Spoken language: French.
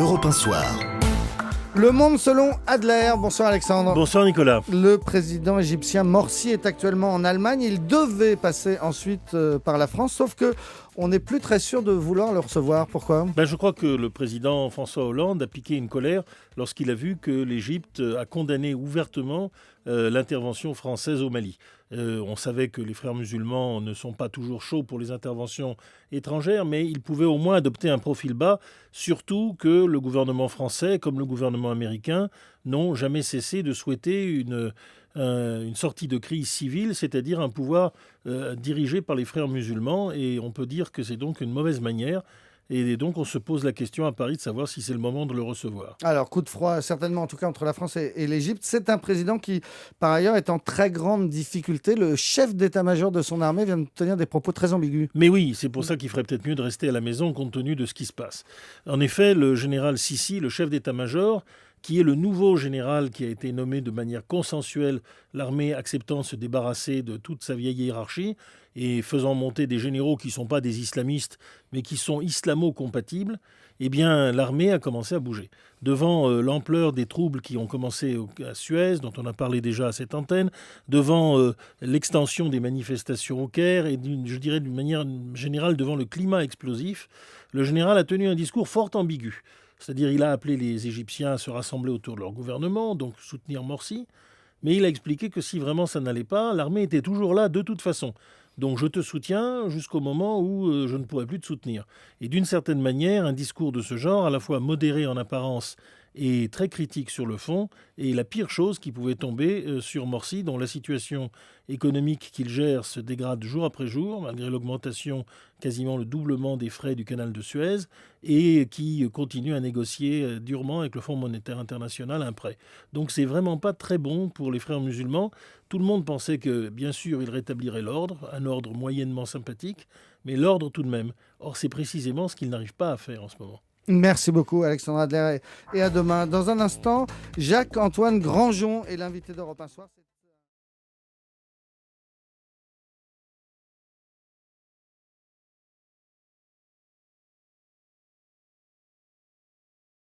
Europe 1 Soir. Le Monde selon Adler. Bonsoir Alexandre. Bonsoir Nicolas. Le président égyptien Morsi est actuellement en Allemagne. Il devait passer ensuite par la France, sauf que on n'est plus très sûr de vouloir le recevoir. Pourquoi ? Je crois que le président François Hollande a piqué une colère lorsqu'il a vu que l'Égypte a condamné ouvertement l'intervention française au Mali. On savait que les frères musulmans ne sont pas toujours chauds pour les interventions étrangères, mais ils pouvaient au moins adopter un profil bas, surtout que le gouvernement français, comme le gouvernement américain, n'ont jamais cessé de souhaiter une sortie de crise civile, c'est-à-dire un pouvoir dirigé par les frères musulmans, et on peut dire que c'est donc une mauvaise manière. Et donc, on se pose la question à Paris de savoir si c'est le moment de le recevoir. Alors, coup de froid, certainement, en tout cas, entre la France et l'Égypte. C'est un président qui, par ailleurs, est en très grande difficulté. Le chef d'état-major de son armée vient de tenir des propos très ambigus. Mais oui, c'est pour ça qu'il ferait peut-être mieux de rester à la maison compte tenu de ce qui se passe. En effet, le général Sissi, le chef d'état-major, qui est le nouveau général qui a été nommé de manière consensuelle, l'armée acceptant de se débarrasser de toute sa vieille hiérarchie et faisant monter des généraux qui ne sont pas des islamistes, mais qui sont islamo-compatibles, eh bien l'armée a commencé à bouger. Devant l'ampleur des troubles qui ont commencé à Suez, dont on a parlé déjà à cette antenne, devant l'extension des manifestations au Caire et je dirais d'une manière générale devant le climat explosif, le général a tenu un discours fort ambigu. C'est-à-dire il a appelé les Égyptiens à se rassembler autour de leur gouvernement, donc soutenir Morsi, mais il a expliqué que si vraiment ça n'allait pas, l'armée était toujours là de toute façon. Donc je te soutiens jusqu'au moment où je ne pourrai plus te soutenir. Et d'une certaine manière, un discours de ce genre, à la fois modéré en apparence et très critique sur le fond, est la pire chose qui pouvait tomber sur Morsi, dont la situation économique qu'il gère se dégrade jour après jour, malgré l'augmentation, quasiment le doublement des frais du canal de Suez, et qui continue à négocier durement avec le Fonds monétaire international un prêt. Donc c'est vraiment pas très bon pour les frères musulmans. Tout le monde pensait que, bien sûr, il rétablirait l'ordre, un ordre moyennement sympathique, mais l'ordre tout de même. Or, c'est précisément ce qu'il n'arrive pas à faire en ce moment. Merci beaucoup Alexandre Adler et à demain. Dans un instant, Jacques-Antoine Grandjean est l'invité d'Europe 1 Soir.